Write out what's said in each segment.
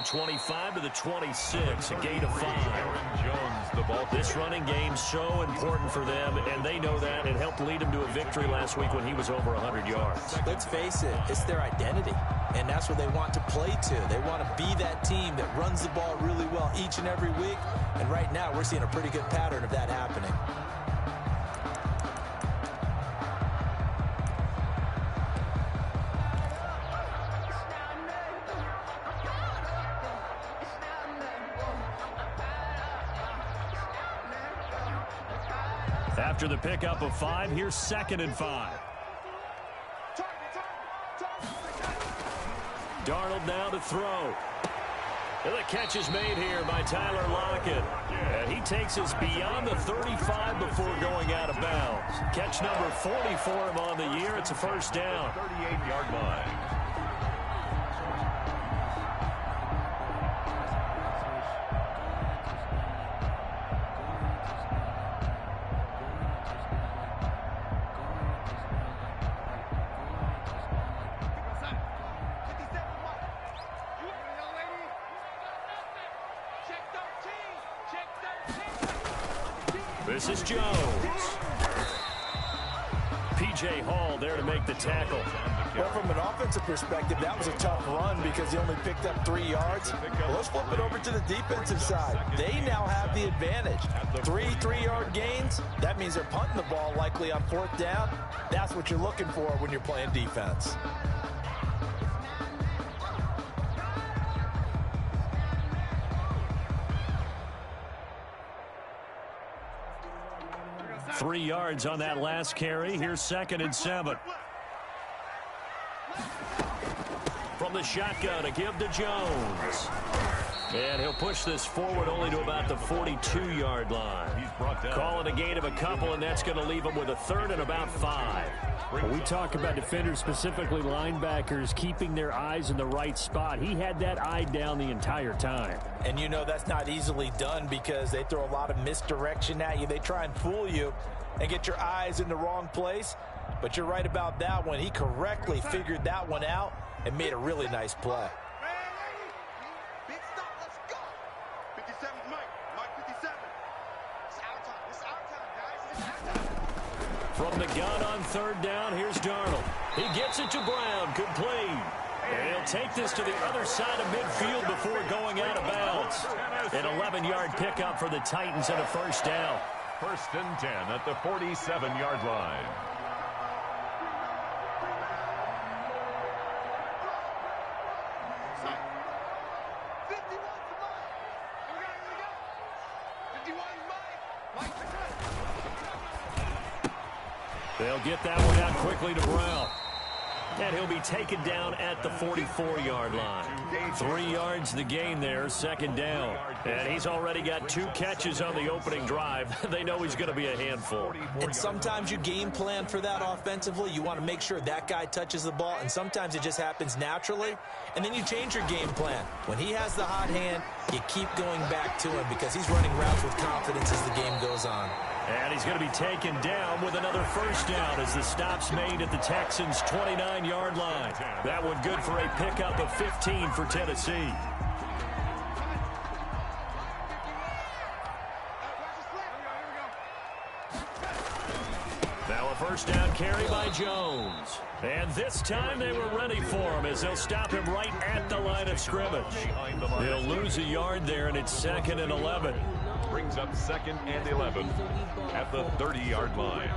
25 to the 26, a gain of 5. This running game's so important for them, and they know that. It helped lead them to a victory last week when he was over 100 yards. Let's face it, it's their identity, and that's what they want to play to. They want to be that team that runs the ball really well each and every week, and right now we're seeing a pretty good pattern of that happening. After the pickup of 5, here's 2nd and 5. Darnold now to throw. And the catch is made here by Tyler Lockett. And he takes us beyond the 35 before going out of bounds. Catch number 40 for him on the year. It's a first down. 38-yard line. This is Jones. P.J. Hall there to make the tackle. Well, from an offensive perspective, that was a tough run because he only picked up 3 yards. Well, let's flip it over to the defensive side. They now have the advantage. 3 3-yard gains. That means they're punting the ball likely on 4th down. That's what you're looking for when you're playing defense. Three yards on that last carry. Here's 2nd and 7. From the shotgun, a give to Jones. And he'll push this forward only to about the 42-yard line. Call it a gain of a couple, and that's going to leave him with a 3rd and about 5. Well, we talk about defenders, specifically linebackers, keeping their eyes in the right spot. He had that eye down the entire time. And you know that's not easily done because they throw a lot of misdirection at you. They try and fool you and get your eyes in the wrong place. But you're right about that one. He correctly figured that one out and made a really nice play. Big stop, let's go. 57, Mike 57. It's our time, guys. It's our time. From the gun on 3rd down, here's Darnold. He gets it to Brown, complete. And he'll take this to the other side of midfield before going out of bounds. An 11-yard pickup for the Titans and a first down. 1st and 10 at the 47-yard line. They'll get that one out quickly to Brown. And he'll be taken down at the 44-yard line. 3 yards the gain there, 2nd down. And he's already got 2 catches on the opening drive. They know he's going to be a handful. And sometimes you game plan for that offensively. You want to make sure that guy touches the ball, and sometimes it just happens naturally. And then you change your game plan. When he has the hot hand, you keep going back to him because he's running routes with confidence as the game goes on. And he's going to be taken down with another first down as the stop's made at the Texans' 29-yard line. That one good for a pickup of 15 for Tennessee. Now a first down carry by Jones. And this time they were ready for him as they'll stop him right at the line of scrimmage. They'll lose a yard there, and it's 2nd and 11. Brings up 2nd and 11 at the 30-yard line.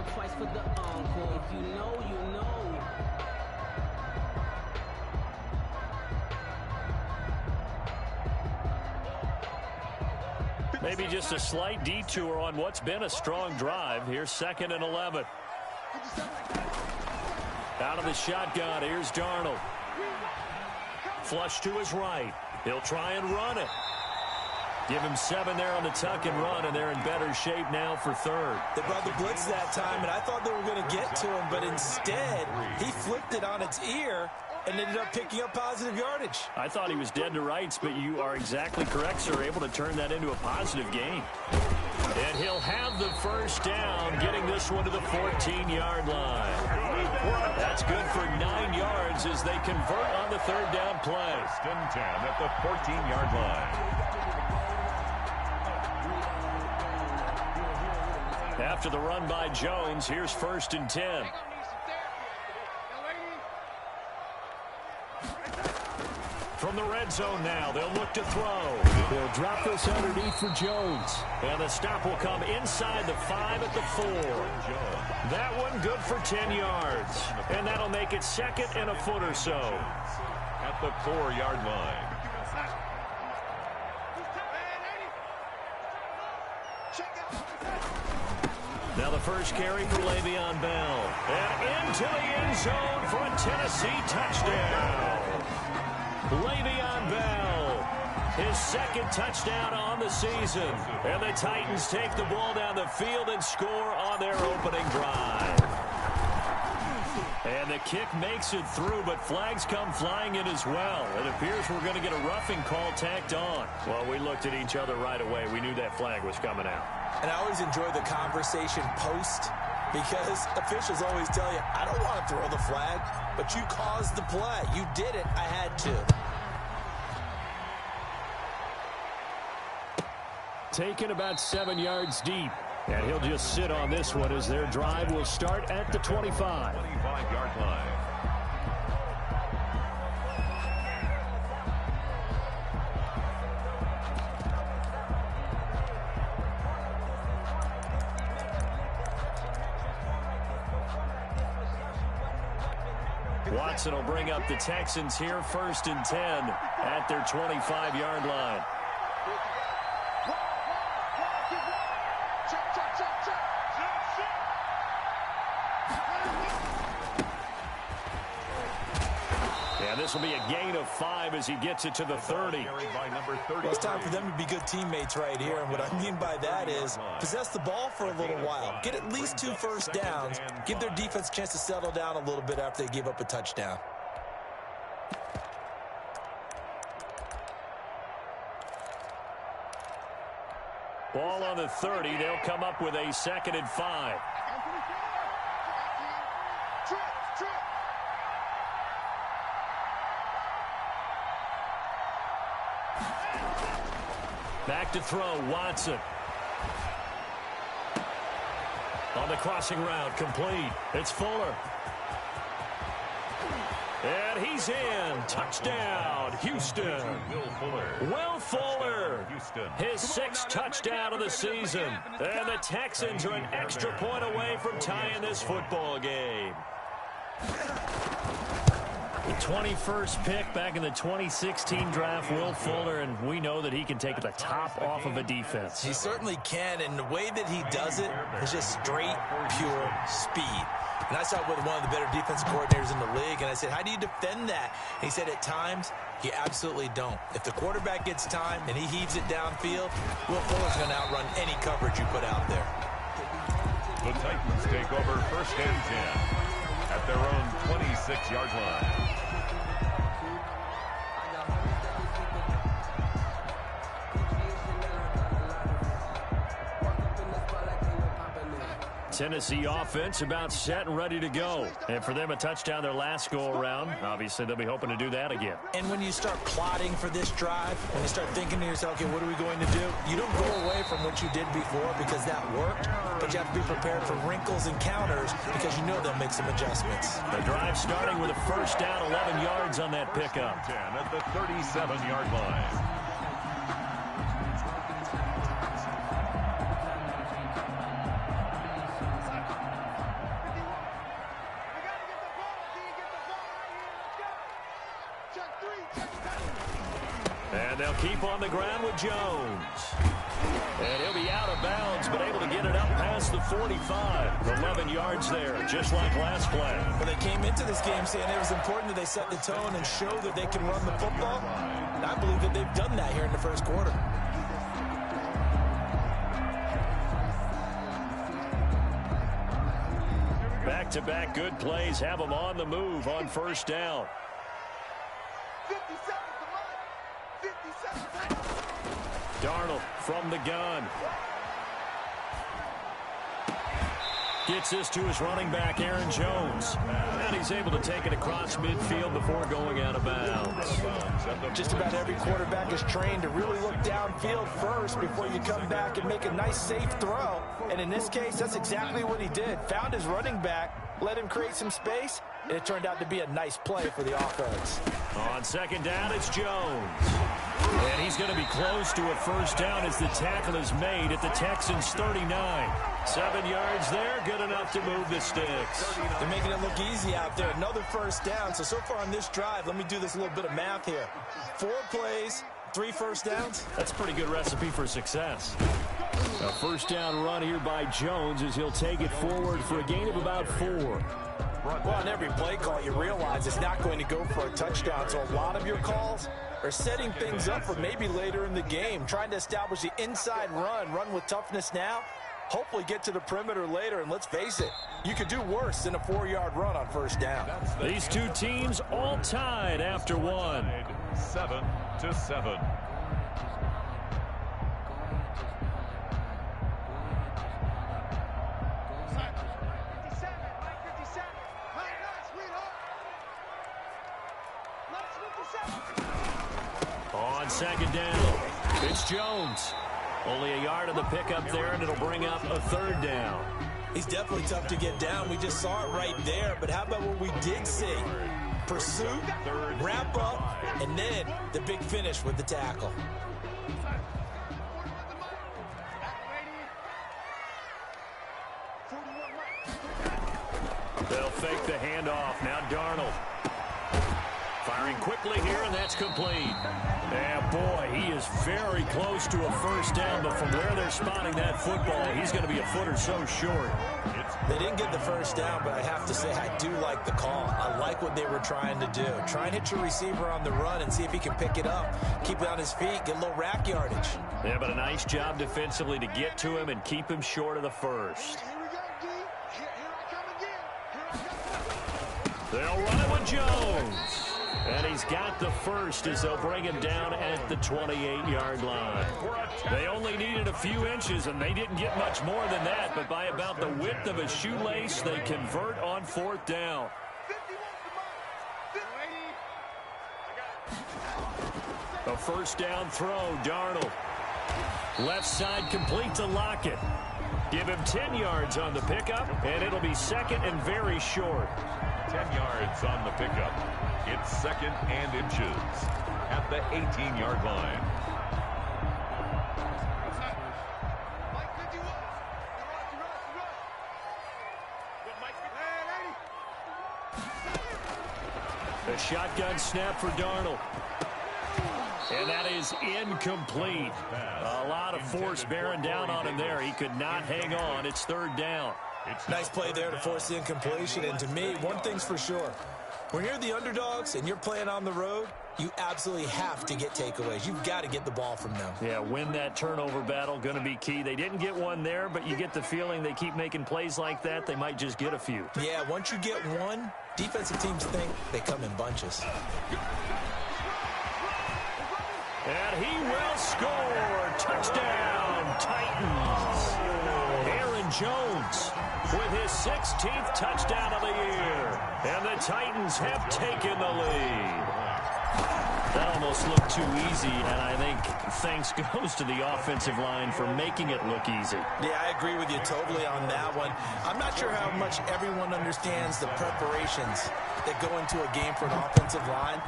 Maybe just a slight detour on what's been a strong drive. Here's 2nd and 11. Out of the shotgun, here's Darnold. Flush to his right. He'll try and run it. Give him 7 there on the tuck and run, and they're in better shape now for 3rd. They brought the blitz that time, and I thought they were going to get to him, but instead he flipped it on its ear and ended up picking up positive yardage. I thought he was dead to rights, but you are exactly correct, sir. Able to turn that into a positive gain. And he'll have the first down, getting this one to the 14-yard line. That's good for 9 yards as they convert on the third down play. First and 10 at the 14-yard line. After the run by Jones, here's first and 10. From the red zone now, they'll look to throw. They'll drop this underneath for Jones. And the stop will come inside the 5 at the 4. That one good for 10 yards. And that'll make it second and a foot or so. At the 4-yard line. Now the first carry for Le'Veon Bell. And into the end zone for a Tennessee touchdown. Le'Veon Bell, his second touchdown on the season. And the Titans take the ball down the field and score on their opening drive. And the kick makes it through, but flags come flying in as well. It appears we're going to get a roughing call tacked on. Well, we looked at each other right away. We knew that flag was coming out. And I always enjoy the conversation post because officials always tell you, I don't want to throw the flag, but you caused the play. You did it. I had to. Taken about 7 yards deep. And he'll just sit on this one as their drive will start at the 25. 25-yard line. Watson will bring up the Texans here first and 10 at their 25-yard line. And this will be a gain of 5 as he gets it to the 30. Well, it's time for them to be good teammates right here. And what I mean by that is possess the ball for a little while. Get at least 2 first downs. Give their defense a chance to settle down a little bit after they give up a touchdown. Ball on the 30. They'll come up with a second and 5. Back to throw, Watson. On the crossing route, complete. It's Fuller. And he's in. Touchdown, Houston. Will Fuller. His 6th touchdown of the season. And the Texans are an extra point away from tying this football game. The 21st pick back in the 2016 draft, Will Fuller, and we know that he can take the top off of a defense. He certainly can, and the way that he does it is just straight, pure speed. And I saw it with one of the better defensive coordinators in the league, and I said, how do you defend that? And he said, at times, you absolutely don't. If the quarterback gets time and he heaves it downfield, Will Fuller's going to outrun any coverage you put out there. The Titans take over first and 10 at their own 26-yard line. Tennessee offense about set and ready to go. And for them, a touchdown their last go-around. Obviously, they'll be hoping to do that again. And when you start plotting for this drive, when you start thinking to yourself, okay, what are we going to do? You don't go away from what you did before because that worked, but you have to be prepared for wrinkles and counters because you know they'll make some adjustments. The drive starting with a first down, 11 yards on that pickup. 10 at the 37-yard line. And they'll keep on the ground with Jones. And he'll be out of bounds, but able to get it up past the 45. 11 yards there, just like last play. Well, they came into this game saying it was important that they set the tone and show that they can run the football. And I believe that they've done that here in the first quarter. Back-to-back good plays have them on the move on first down. 50 seconds to run. 50 seconds. Darnold from the gun. Gets this to his running back, Aaron Jones. And he's able to take it across midfield before going out of bounds. Just about every quarterback is trained to really look downfield first before you come back and make a nice, safe throw. And in this case, that's exactly what he did. Found his running back, let him create some space, and it turned out to be a nice play for the offense. On second down, it's Jones. And he's going to be close to a first down as the tackle is made at the Texans' 39. 7 yards there, good enough to move the sticks. They're making it look easy out there. Another first down. So far on this drive, let me do this little bit of math here. 4 plays, 3 first downs. That's a pretty good recipe for success. A first down run here by Jones as he'll take it forward for a gain of about 4. Well, on every play call, you realize it's not going to go for a touchdown. So a lot of your calls are setting things up for maybe later in the game, trying to establish the inside run with toughness now, hopefully get to the perimeter later. And let's face it, you could do worse than a 4-yard run on first down. These two teams all tied after one. 7-7. On second down, it's Jones. Only a yard of the pickup there, and it'll bring up a third down. He's definitely tough to get down. We just saw it right there. But how about what we did see? Pursuit, wrap up, and then the big finish with the tackle. They'll fake the handoff. Now Darnold. Firing quickly here, and that's complete. Yeah, boy, he is very close to a first down, but from where they're spotting that football, he's going to be a foot or so short. They didn't get the first down, but I have to say I do like the call. I like what they were trying to do. Try and hit your receiver on the run and see if he can pick it up, keep it on his feet, get a little rack yardage. Yeah, but a nice job defensively to get to him and keep him short of the first. Here we go, D. Here I come again. Here I come. They'll run it with Jones. And he's got the first as they'll bring him down at the 28-yard line. They only needed a few inches, and they didn't get much more than that. But by about the width of a shoelace, they convert on fourth down. 51 A first down throw, Darnold. Left side complete to Lockett. Give him 10 yards on the pickup, and it'll be second and very short. 10 yards on the pickup. It's second and inches at the 18-yard line. A shotgun snap for Darnold. And that is incomplete. A lot of force bearing down on him there. He could not hang on. It's third down. Nice play there to force the incompletion. And to me, one thing's for sure. When you're the underdogs and you're playing on the road, you absolutely have to get takeaways. You've got to get the ball from them. Yeah, win that turnover battle, going to be key. They didn't get one there, but you get the feeling they keep making plays like that, they might just get a few. Yeah, once you get one, defensive teams think they come in bunches. And he will score. Touchdown, Titans. Aaron Jones with his 16th touchdown of the year. And the Titans have taken the lead. That almost looked too easy, and I think thanks goes to the offensive line for making it look easy. Yeah, I agree with you totally on that one. I'm not sure how much everyone understands the preparations that go into a game for an offensive line,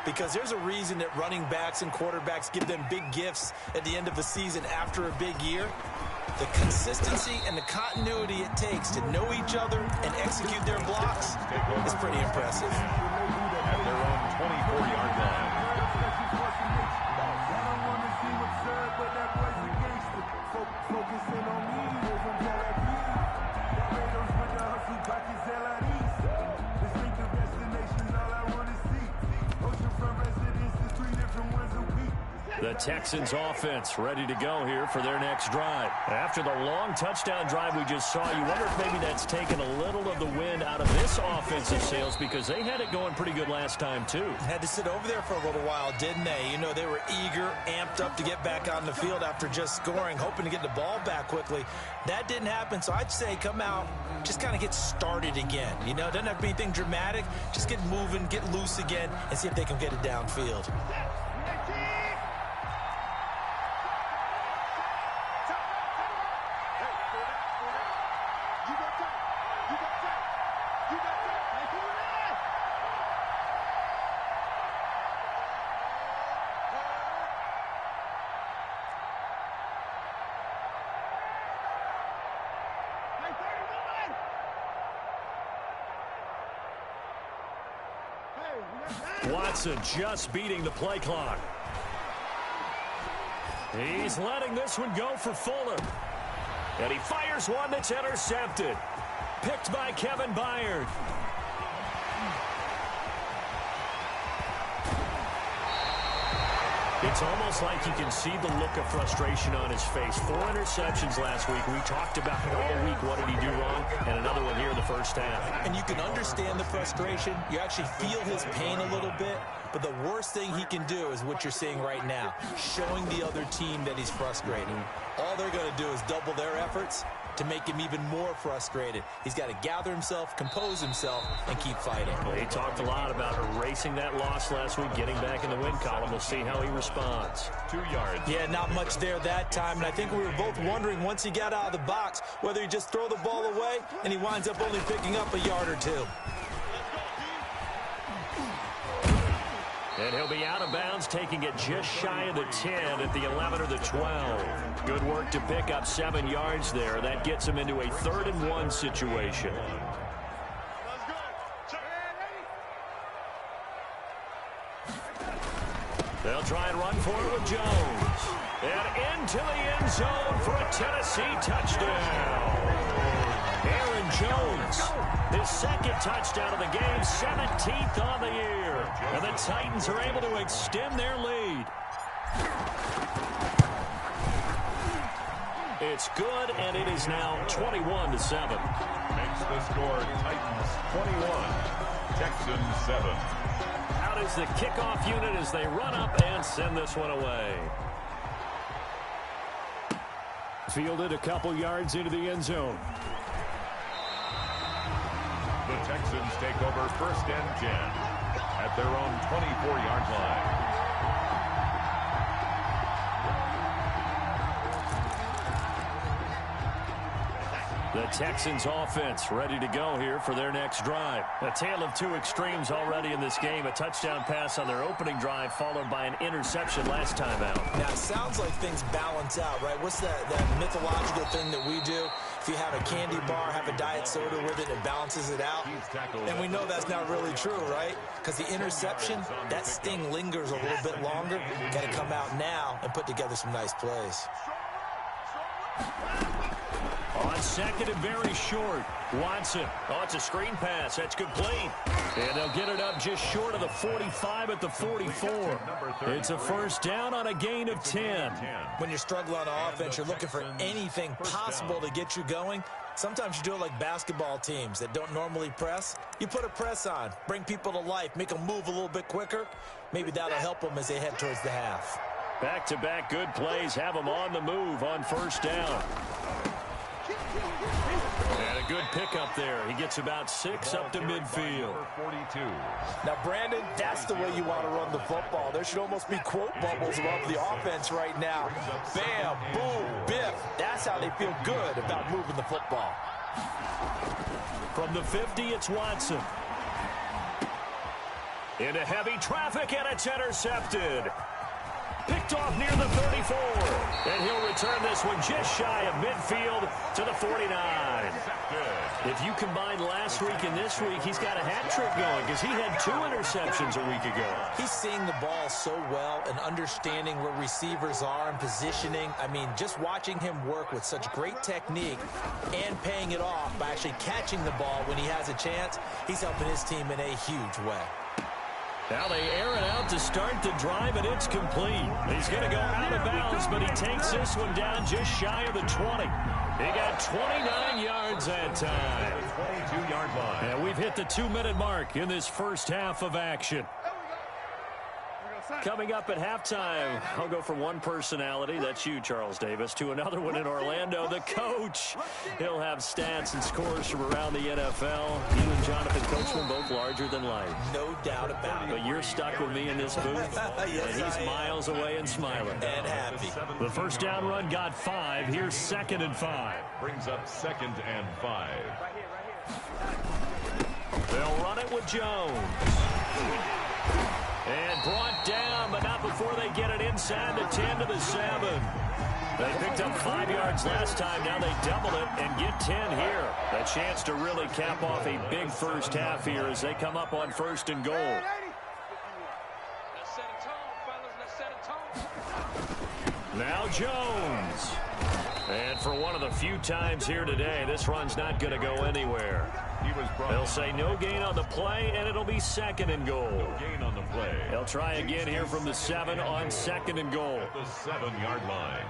because there's a reason that running backs and quarterbacks give them big gifts at the end of the season after a big year. The consistency and the continuity it takes to know each other and execute their blocks is pretty impressive. At their own 24-yard line. The Texans offense ready to go here for their next drive. After the long touchdown drive we just saw, you wonder if maybe that's taken a little of the wind out of this offensive sails because they had it going pretty good last time too. Had to sit over there for a little while, didn't they? You know, they were eager, amped up to get back on the field after just scoring, hoping to get the ball back quickly. That didn't happen, so I'd say come out, just kind of get started again. You know, it doesn't have to be anything dramatic. Just get moving, get loose again, and see if they can get it downfield. Watson just beating the play clock. He's letting this one go for Fuller. And he fires one that's intercepted. Picked by Kevin Byard. It's almost like you can see the look of frustration on his face. 4 interceptions last week. We talked about it all week. What did he do wrong? And another one here in the first half. And you can understand the frustration. You actually feel his pain a little bit. But the worst thing he can do is what you're seeing right now, showing the other team that he's frustrated. All they're going to do is double their efforts to make him even more frustrated. He's got to gather himself, compose himself, and keep fighting. Well, he talked a lot about erasing that loss last week, getting back in the win column. We'll see how he responds. 2 yards. Yeah, not much there that time, and I think we were both wondering once he got out of the box whether he just throw the ball away and he winds up only picking up a yard or two. And he'll be out of bounds, taking it just shy of the 10 at the 11 or the 12. Good work to pick up 7 yards there. That gets him into a 3rd and 1 situation. They'll try and run for it with Jones. And into the end zone for a Tennessee touchdown. Aaron Jones, his 2nd touchdown of the game, 17th on the year. And the Titans are able to extend their lead. It's good, and it is now 21-7. Makes the score Titans 21, Texans 7. Out is the kickoff unit as they run up and send this one away. Fielded a couple yards into the end zone. The Texans take over 1st and 10 at their own 24-yard line. The Texans offense ready to go here for their next drive. A tale of 2 extremes already in this game. A touchdown pass on their opening drive followed by an interception last time out. Now, it sounds like things balance out, right? What's that mythological thing that we do? If you have a candy bar, have a diet soda with it, it balances it out. And we know that's not really true, right? Because the interception, that sting lingers a little bit longer. Got to come out now and put together some nice plays. On 2nd and very short, Watson. Oh, it's a screen pass. That's complete. And they'll get it up just short of the 45 at the 44. It's a 1st down on a gain of 10. When you're struggling on offense, you're looking for anything possible to get you going. Sometimes you do it like basketball teams that don't normally press. You put a press on, bring people to life, make them move a little bit quicker. Maybe that'll help them as they head towards the half. Back-to-back good plays have them on the move on 1st down. And a good pickup there. He gets about 6 up to midfield. 42. Now, Brandon, that's the way you want to run the football. There should almost be quote bubbles above the offense right now. Bam, boom, biff. That's how they feel good about moving the football. From the 50, it's Watson. Into heavy traffic, and it's intercepted. Picked off near the 34. And he'll return this one just shy of midfield to the 49. If you combine last week and this week, he's got a hat trick going because he had 2 interceptions a week ago. He's seeing the ball so well and understanding where receivers are and positioning. I mean, just watching him work with such great technique and paying it off by actually catching the ball when he has a chance, he's helping his team in a huge way. Now they air it out to start the drive, and it's complete. He's going to go out of bounds, but he takes this one down just shy of the 20. He got 29 yards that time. 22-yard line. And we've hit the 2-minute mark in this first half of action. Coming up at halftime, I'll go from one personality, that's you, Charles Davis, to another one in Orlando, the coach. He'll have stats and scores from around the NFL. You and Jonathan Coachman both larger than life. No doubt about it. But you're stuck with me in this booth, Yes, and he's miles away and smiling. And happy. The first down run got 5. Here's 2nd and 5. Brings up 2nd and 5. They'll run it with Jones. And brought down, but not before they get it inside the 10 to the 7. They picked up 5 yards last time. Now they double it and get 10 here. A chance to really cap off a big first half here as they come up on 1st and goal. Now Jones. And for one of the few times here today, this run's not going to go anywhere. They'll say no gain on the play, and it'll be 2nd and goal. No gain on the play. They'll try again here from the 7 on 2nd and goal. At the 7-yard line.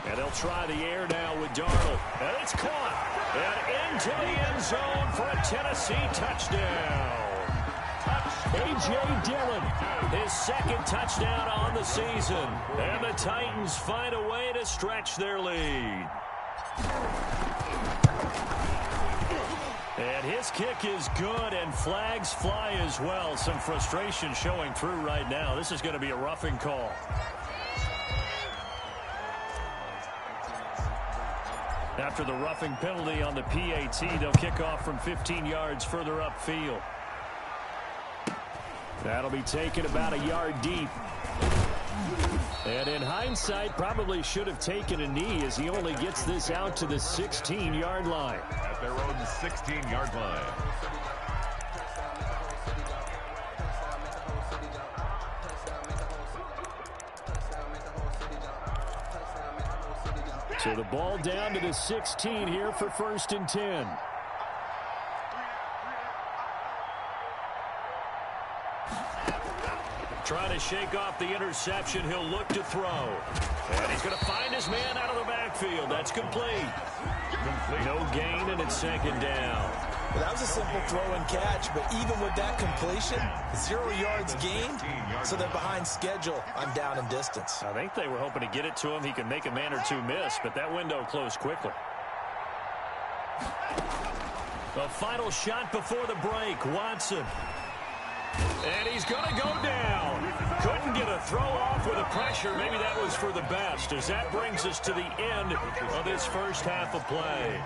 And they'll try the air now with Darnold. And it's caught. And into the end zone for a Tennessee touchdown. A.J. Dillon, his 2nd touchdown on the season. And the Titans find a way to stretch their lead. And his kick is good, and flags fly as well. Some frustration showing through right now. This is going to be a roughing call. After the roughing penalty on the PAT, they'll kick off from 15 yards further upfield. That'll be taken about a yard deep. And in hindsight, probably should have taken a knee as he only gets this out to the 16-yard line. At their own 16-yard line. So the ball down to the 16 here for 1st and 10. Trying to shake off the interception. He'll look to throw. And he's going to find his man out of the backfield. That's complete. No gain, and it's 2nd down. Well, that was a simple throw and catch, but even with that completion, 0 yards gained, so they're behind schedule on down and distance. I think they were hoping to get it to him. He could make a man or two miss, but that window closed quickly. The final shot before the break, Watson. And he's going to go down. Couldn't get a throw off with the pressure. Maybe that was for the best, as that brings us to the end of this first half of play.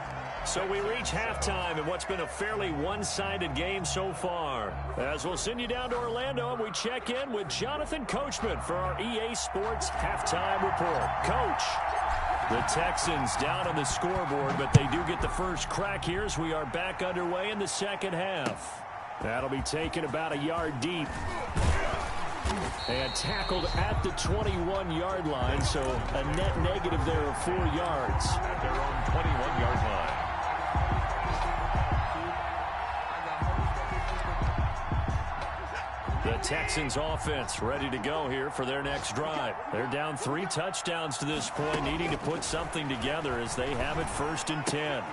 So we reach halftime in what's been a fairly one-sided game so far. As we'll send you down to Orlando, and we check in with Jonathan Coachman for our EA Sports Halftime Report. Coach, the Texans down on the scoreboard, but they do get the first crack here as we are back underway in the second half. That'll be taken about a yard deep. And tackled at the 21-yard line, so a net negative there of 4 yards. At their own 21-yard line. The Texans offense ready to go here for their next drive. They're down 3 touchdowns to this point, needing to put something together as they have it 1st and 10.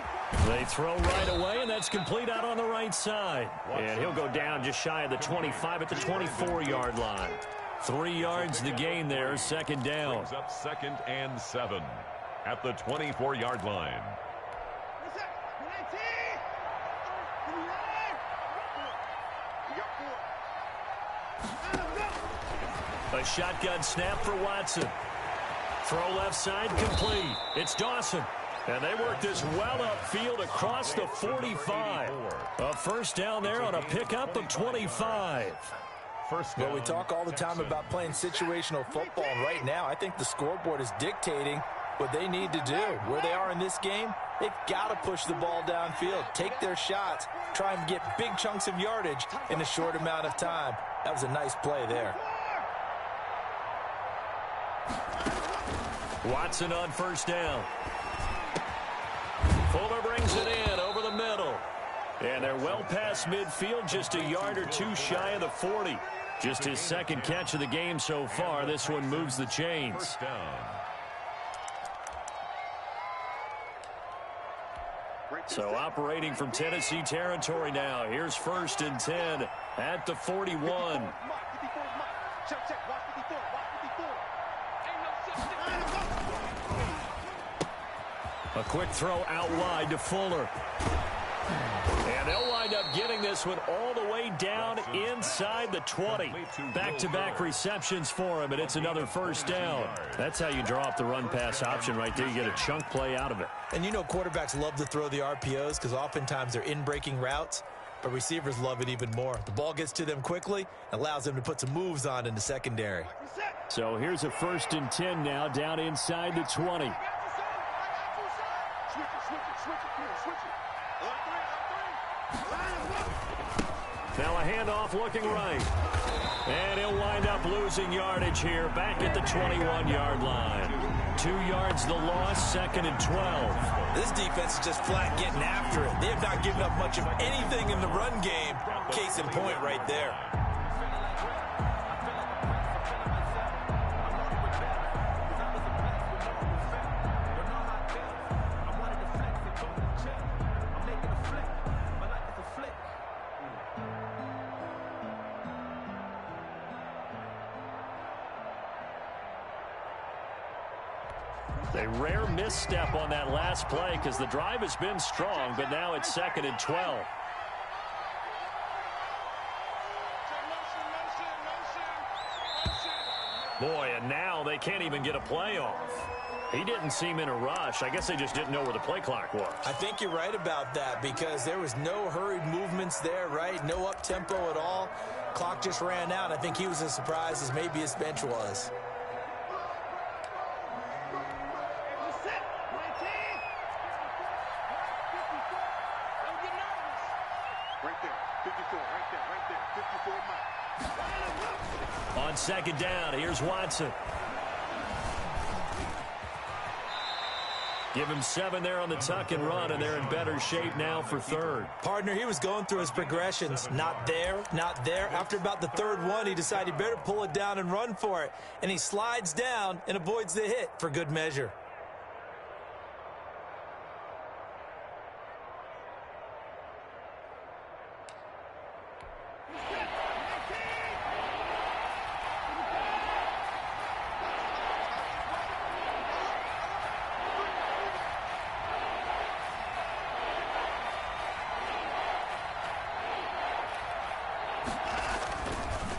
They throw right away, and that's complete out on the right side. And he'll go down just shy of the 25 at the 24-yard line. 3 yards the gain there, 2nd down. Brings up 2nd and 7 at the 24-yard line. A shotgun snap for Watson. Throw left side complete. It's Dawson. And they work this well upfield across the 45. A first down there on a pickup of 25. Well, we talk all the time about playing situational football, and right now I think the scoreboard is dictating what they need to do. Where they are in this game, they've got to push the ball downfield, take their shots, try and get big chunks of yardage in a short amount of time. That was a nice play there. Watson on first down. Fuller brings it in over the middle. And they're well past midfield, just a yard or two shy of the 40. Just his second catch of the game so far. This one moves the chains. First down. So operating from Tennessee territory now. Here's 1st and 10 at the 41. A quick throw out wide to Fuller. And they'll wind up getting this one all the way down inside the 20. Back-to-back receptions for him, and it's another first down. That's how you draw up the run-pass option right there. You get a chunk play out of it. And you know quarterbacks love to throw the RPOs because oftentimes they're in-breaking routes, but receivers love it even more. The ball gets to them quickly, allows them to put some moves on in the secondary. So here's a 1st and 10 now down inside the 20. Now a handoff looking right. And he'll wind up losing yardage here back at the 21-yard line. 2 yards the loss, 2nd and 12. This defense is just flat getting after it. They have not given up much of anything in the run game. Case in point right there. A rare misstep on that last play because the drive has been strong, but now it's 2nd and 12. Boy, and now they can't even get a play off. He didn't seem in a rush. I guess they just didn't know where the play clock was. I think you're right about that because there was no hurried movements there, right? No up-tempo at all. Clock just ran out. I think he was as surprised as maybe his bench was. On 2nd down, here's Watson. Give him 7 there on the tuck and run, and they're in better shape now for 3rd. Partner, he was going through his progressions. Not there, not there. After about the 3rd one, he decided he better pull it down and run for it. And he slides down and avoids the hit for good measure.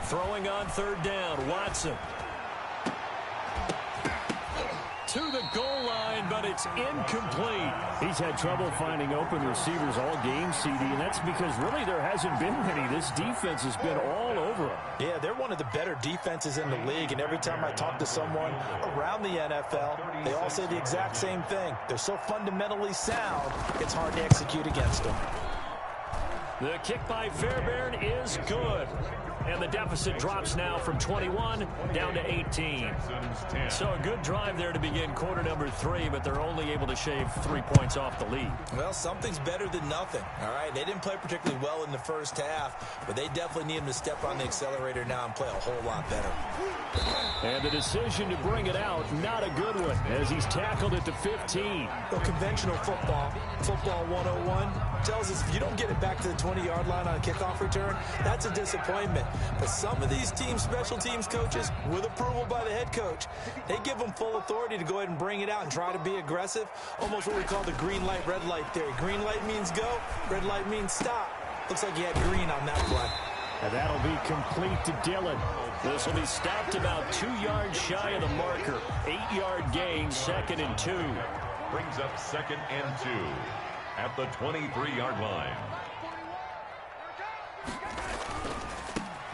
Throwing on 3rd down, Watson. To the goal line, but it's incomplete. He's had trouble finding open receivers all game, CD, and that's because really there hasn't been many. This defense has been all over him. Yeah, they're one of the better defenses in the league, and every time I talk to someone around the NFL, they all say the exact same thing. They're so fundamentally sound, it's hard to execute against them. The kick by Fairbairn is good. And the deficit drops now from 21 down to 18. So a good drive there to begin quarter number 3, but they're only able to shave 3 points off the lead. Well, something's better than nothing, all right? They didn't play particularly well in the first half, but they definitely need him to step on the accelerator now and play a whole lot better. And the decision to bring it out, not a good one, as he's tackled at the 15. Well, conventional football 101, tells us if you don't get it back to the 20-yard line on a kickoff return, that's a disappointment. But some of these special teams coaches, with approval by the head coach, they give them full authority to go ahead and bring it out and try to be aggressive, almost what we call the green light, red light theory. Green light means go, red light means stop. Looks like he had green on that play. And that'll be complete to Dillon. This will be stopped about 2 yards shy of the marker. 8-yard gain, 2nd and 2. Brings up 2nd and 2 at the 23-yard line.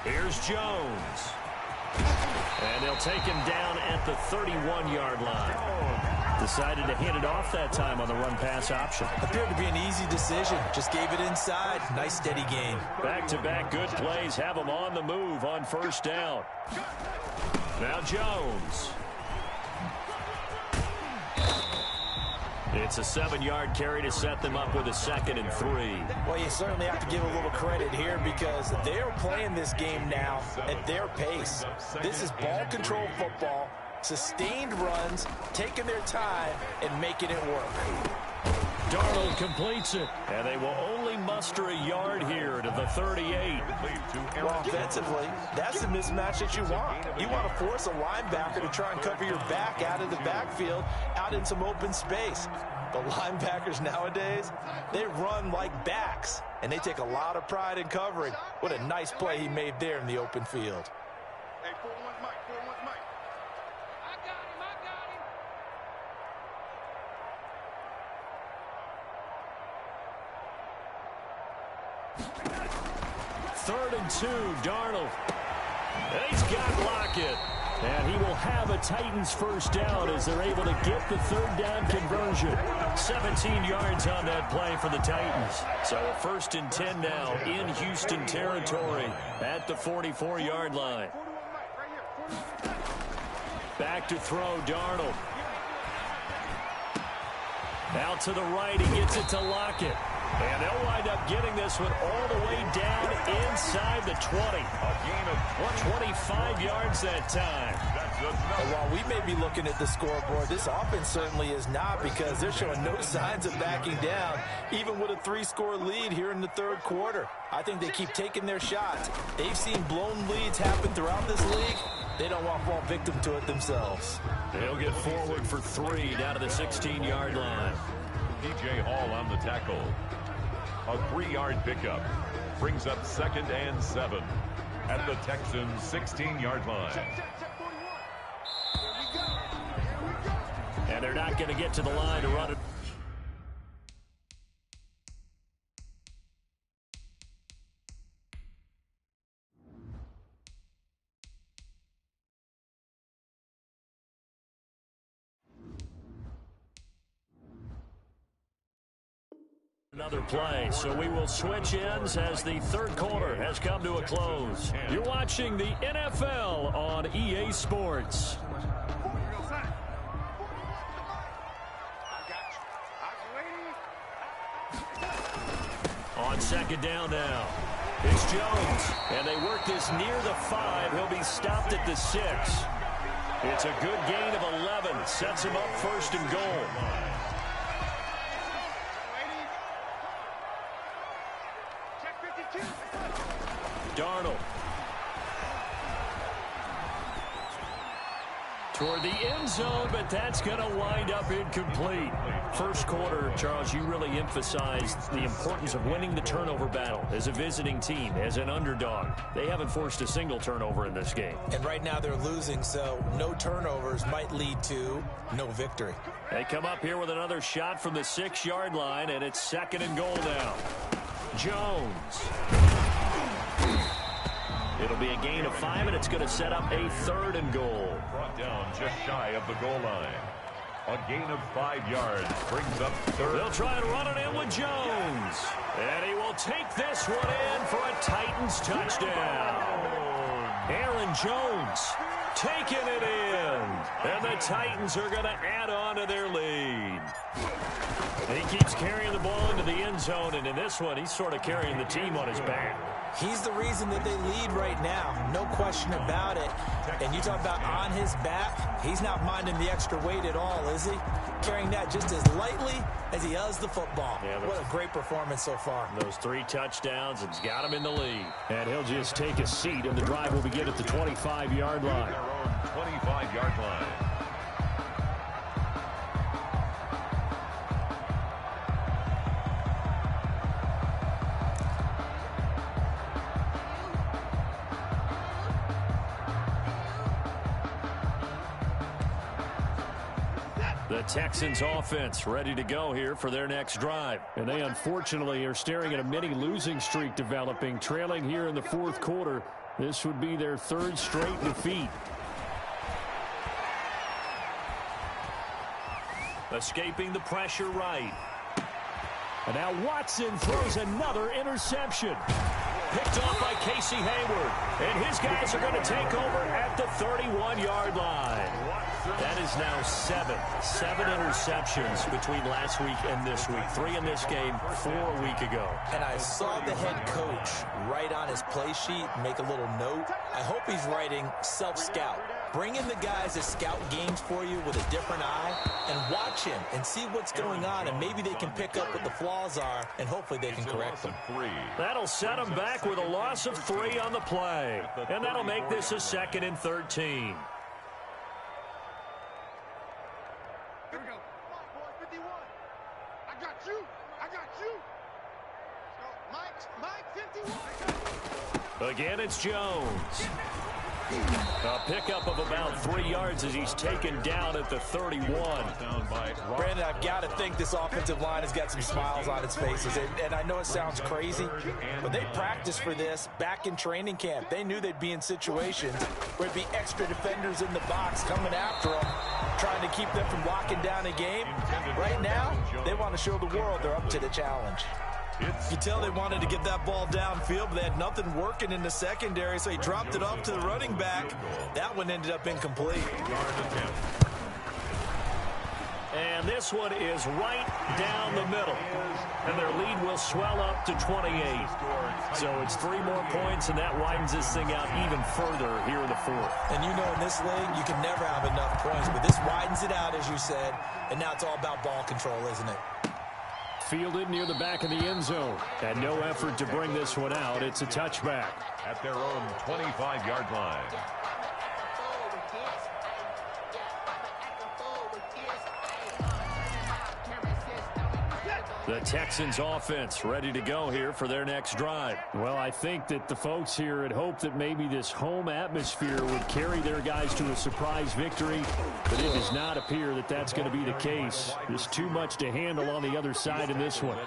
Here's Jones. And they'll take him down at the 31-yard line. Decided to hand it off that time on the run-pass option. Appeared to be an easy decision. Just gave it inside. Nice steady gain. Back-to-back good plays have him on the move on 1st down. Now Jones. It's a 7-yard carry to set them up with a 2nd and 3. Well, you certainly have to give a little credit here because they're playing this game now at their pace. This is ball control football, sustained runs, taking their time, and making it work. Darnold completes it, and they will only muster a yard here to the 38. Well, offensively, that's the mismatch that you want. You want to force a linebacker to try and cover your back out of the backfield, out in some open space. The linebackers nowadays, they run like backs, and they take a lot of pride in covering. What a nice play he made there in the open field. Hey, 4-1's Mike. 4-1's Mike. I got him. 3rd and 2, Darnold. And he's got Lockett. And he will have a Titans first down as they're able to get the 3rd down conversion. 17 yards on that play for the Titans. So a 1st and 10 now in Houston territory at the 44-yard line. Back to throw, Darnold. Out to the right, he gets it to Lockett. And they'll wind up getting this one all the way down inside the 20. A gain of 25 yards that time. And while we may be looking at the scoreboard, this offense certainly is not because they're showing no signs of backing down, even with a 3-score lead here in the 3rd quarter. I think they keep taking their shots. They've seen blown leads happen throughout this league. They don't want to fall victim to it themselves. They'll get forward for 3 down to the 16-yard line. P.J. Hall on the tackle. A 3-yard pickup brings up 2nd and 7 at the Texans' 16-yard line. And they're not going to get to the line to run it. Another play, so we will switch ends as the 3rd quarter has come to a close. You're watching the NFL on EA Sports. On 2nd down now, it's Jones, and they work this near the 5. He'll be stopped at the 6. It's a good gain of 11, sets him up 1st and goal. Darnold. Toward the end zone, but that's going to wind up incomplete. 1st quarter, Charles, you really emphasized the importance of winning the turnover battle as a visiting team, as an underdog. They haven't forced a single turnover in this game. And right now they're losing, so no turnovers might lead to no victory. They come up here with another shot from the 6-yard line, and it's 2nd and goal now. Jones. It'll be a gain of 5, and it's going to set up a 3rd and goal. Brought down just shy of the goal line. A gain of 5 yards brings up 3rd. They'll try and run it in with Jones. And he will take this one in for a Titans touchdown. Aaron Jones taking it in. And the Titans are going to add on to their lead. He keeps carrying the ball into the end zone, and in this one, he's sort of carrying the team on his back. He's the reason that they lead right now. No question about it. And you talk about on his back, he's not minding the extra weight at all, is he? Carrying that just as lightly as he does the football. Yeah, what a great performance so far. Those 3 touchdowns, it's got him in the lead. And he'll just take a seat, and the drive will begin at the 25-yard line. Their own 25-yard line. The Texans offense ready to go here for their next drive. And they unfortunately are staring at a mini losing streak developing, trailing here in the 4th quarter. This would be their 3rd straight defeat. Escaping the pressure right. And now Watson throws another interception. Picked off by Casey Hayward. And his guys are going to take over at the 31-yard line. That is is now 7 interceptions between last week and this week. 3 in this game, 4 a week ago. And I saw the head coach write on his play sheet, make a little note. I hope he's writing self-scout. Bring in the guys that scout games for you with a different eye and watch him and see what's going on, and maybe they can pick up what the flaws are, and hopefully they can correct them. That'll set them back with a loss of 3 on the play. And that'll make this a 2nd and 13. Here we go. Come on, boy, 51. I got you. I got you. So, Mike 51. Again, it's Jones. A pickup of about 3 yards as he's taken down at the 31. Brandon, I've got to think this offensive line has got some smiles on its faces. And I know it sounds crazy, but they practiced for this back in training camp. They knew they'd be in situations where it'd be extra defenders in the box coming after them, trying to keep them from locking down a game. Right now, they want to show the world they're up to the challenge. You tell they wanted to get that ball downfield, but they had nothing working in the secondary, so he dropped it off to the running back. That one ended up incomplete. And this one is right down the middle. And their lead will swell up to 28. So it's 3 more points, and that widens this thing out even further here in the 4th. And you know, in this league, you can never have enough points, but this widens it out, as you said, and now it's all about ball control, isn't it? Fielded near the back of the end zone. And no effort to bring this one out. It's a touchback. At their own 25-yard line. The Texans offense ready to go here for their next drive. Well, I think that the folks here had hoped that maybe this home atmosphere would carry their guys to a surprise victory, but it does not appear that that's going to be the case. There's too much to handle on the other side in this one.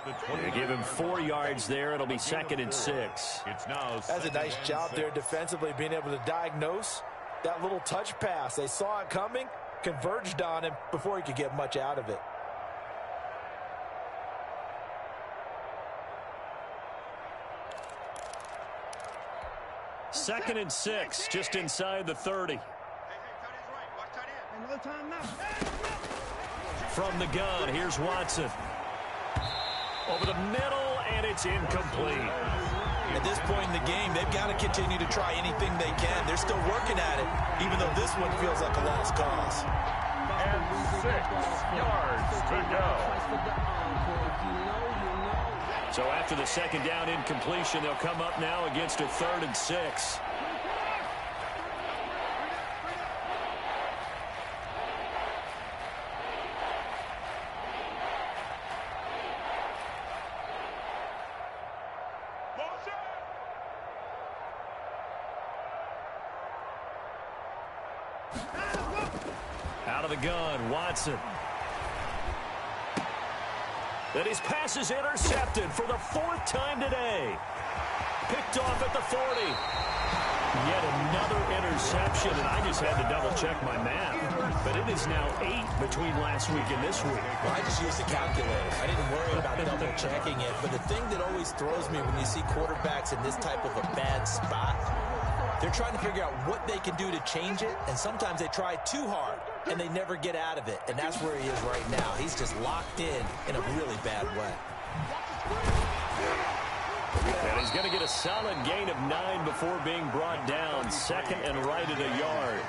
They give him 4 yards there. It'll be 2nd and 6. It's now That's a nice job there defensively, being able to diagnose that little touch pass. They saw it coming, converged on him before he could get much out of it. Second and 6, just inside the 30. Hey, tight end's right. Watch tight end. Another time now. From the gun, here's Watson. Over the middle, and it's incomplete. At this point in the game, they've got to continue to try anything they can. They're still working at it, even though this one feels like a lost cause. and 6 yards to go. So after the 2nd down incompletion, they'll come up now against a 3rd and 6. Out of the gun, Watson. And his pass is intercepted for the 4th time today. Picked off at the 40. Yet another interception, and I just had to double-check my math. But it is now 8 between last week and this week. Well, I just used a calculator. I didn't worry about double-checking it. But the thing that always throws me when you see quarterbacks in this type of a bad spot, they're trying to figure out what they can do to change it, and sometimes they try too hard, and they never get out of it. And that's where he is right now. He's just locked in a really bad way. And he's going to get a solid gain of 9 before being brought down. 2nd and right at a yard.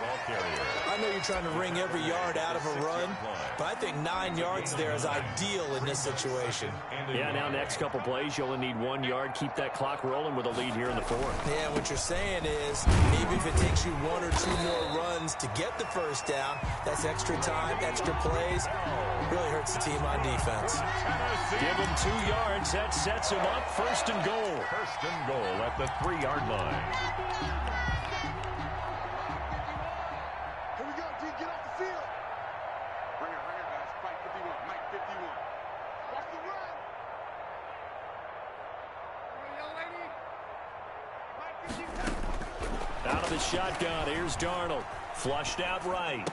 I know you're trying to wring every yard out of a run, but I think 9 yards there is ideal in this situation. Yeah, now next couple plays, you only need 1 yard. Keep that clock rolling with a lead here in the 4th. Yeah, what you're saying is maybe if it takes you 1 or 2 more runs to get the 1st down, that's extra time, extra plays. Really hurts the team on defense. Give him 2 yards. That sets him up. 1st and goal. 1st and goal at the 3-yard line. Here we go, D. Get off the field. Bring it, guys. Fight 51. Mike 51. Watch the run. Come on, young lady. Mike 51. Out of the shotgun, here's Darnold. Flushed out right.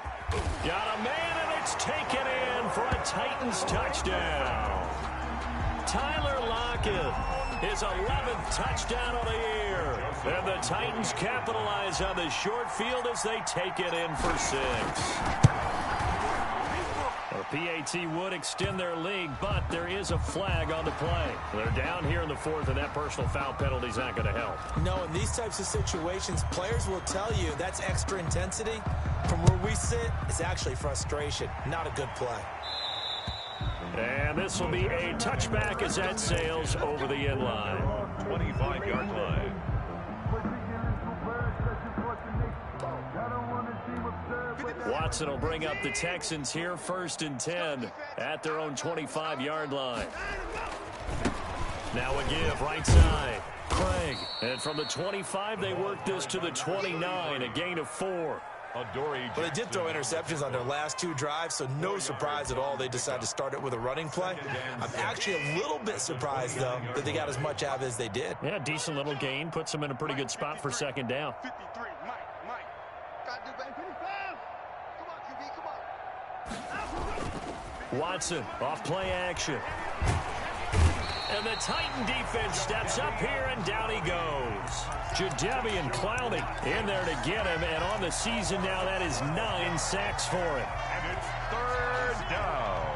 Got a man, and it's taken in for a Titans touchdown. Tyler Lockett, his 11th touchdown of the year. And the Titans capitalize on the short field as they take it in for 6. he would extend their lead, but there is a flag on the play. They're down here in the fourth, and that personal foul penalty is not going to help. No, in these types of situations, players will tell you that's extra intensity. From where we sit, it's actually frustration, not a good play. And this will be a touchback as that sails over the end line. 25-yard line. Watson will bring up the Texans here, 1st and 10 at their own 25-yard line. Now a give right side. Craig. And from the 25, they work this to the 29, a gain of 4. Adoree'. Well, they did throw interceptions on their last 2 drives, so no surprise at all they decided to start it with a running play. I'm actually a little bit surprised, though, that they got as much out of it as they did. Yeah, decent little gain. Puts them in a pretty good spot for 2nd down. 53, Mike. Got to do better. 55. Come on, QB, Watson off play action. And the Titan defense steps up here, and down he goes. Jadeveon Clowney in there to get him, and on the season now, that is 9 sacks for him. And it's 3rd down.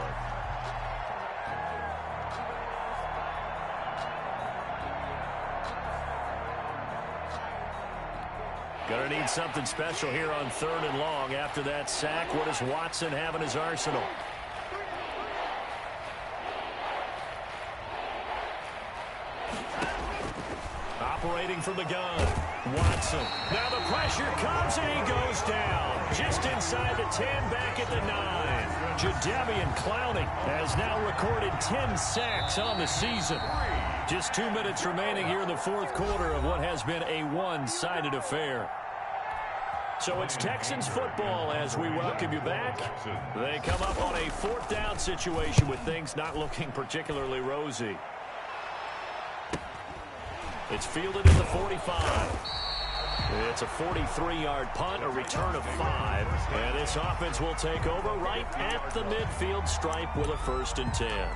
Gonna need something special here on 3rd and long. After that sack, what does Watson have in his arsenal? Operating from the gun, Watson. Now the pressure comes, and he goes down. Just inside the 10, back at the 9. Jadeveon Clowney has now recorded 10 sacks on the season. Just 2 minutes remaining here in the 4th quarter of what has been a one-sided affair. So it's Texans football as we welcome you back. They come up on a 4th down situation with things not looking particularly rosy. It's fielded at the 45. It's a 43-yard punt, a return of 5. And this offense will take over right at the midfield stripe with a 1st and 10.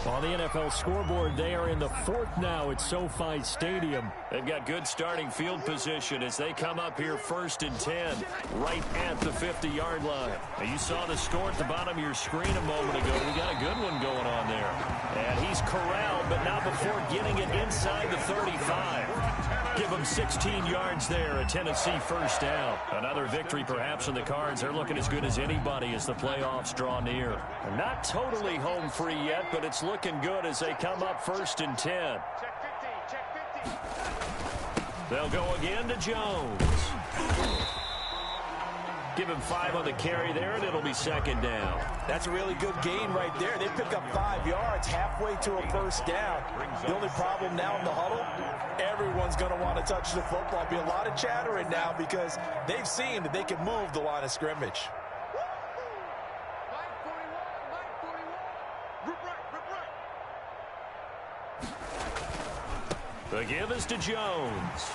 On the NFL scoreboard, they are in the 4th now at SoFi Stadium. They've got good starting field position as they come up here 1st and 10, right at the 50-yard line. Now, you saw the score at the bottom of your screen a moment ago. We got a good one going on there. And he's corralled, but not before getting it inside the 35. Give him 16 yards there, a Tennessee 1st down. Another victory perhaps in the cards. They're looking as good as anybody as the playoffs draw near. Not totally home free yet, but it's looking good as they come up 1st and 10. They'll go again to Jones. Give him 5 on the carry there, and it'll be 2nd down. That's a really good gain right there. They pick up 5 yards halfway to a 1st down. The only problem now in the huddle, everyone's going to want to touch the football. Be a lot of chattering now because they've seen that they can move the line of scrimmage. The give is to Jones.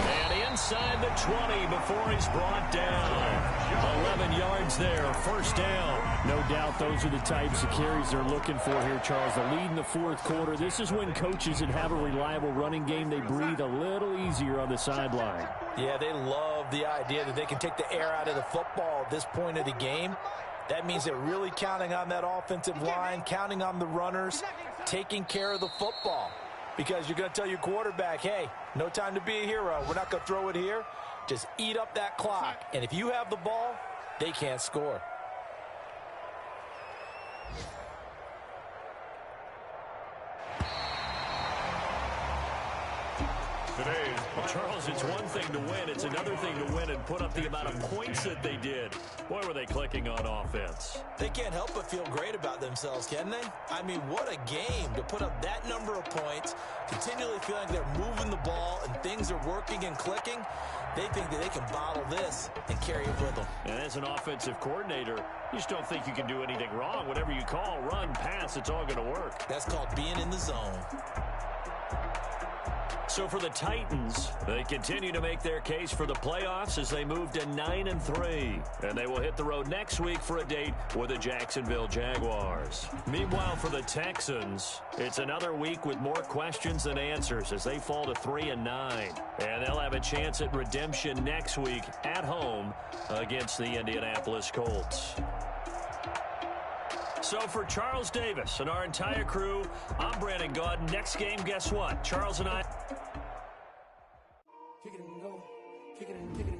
And inside the 20 before he's brought down. 11 yards there, 1st down. No doubt those are the types of carries they're looking for here, Charles. The lead in the 4th quarter. This is when coaches that have a reliable running game, they breathe a little easier on the sideline. Yeah, they love the idea that they can take the air out of the football at this point of the game. That means they're really counting on that offensive line, counting on the runners, taking care of the football. Because you're going to tell your quarterback, hey, no time to be a hero. We're not going to throw it here. Just eat up that clock. And if you have the ball, they can't score. Well, Charles, it's one thing to win. It's another thing to win and put up the amount of points that they did. Boy, were they clicking on offense. They can't help but feel great about themselves, can they? I mean, what a game to put up that number of points, continually feeling they're moving the ball and things are working and clicking. They think that they can bottle this and carry it with them. And as an offensive coordinator, you just don't think you can do anything wrong. Whatever you call, run, pass, it's all going to work. That's called being in the zone. So for the Titans, they continue to make their case for the playoffs as they move to 9-3. And they will hit the road next week for a date with the Jacksonville Jaguars. Meanwhile, for the Texans, it's another week with more questions than answers as they fall to 3-9. And they'll have a chance at redemption next week at home against the Indianapolis Colts. So for Charles Davis and our entire crew, I'm Brandon Gaudin. Next game, guess what? Charles and I... Kick it and go. Kick it and kick it.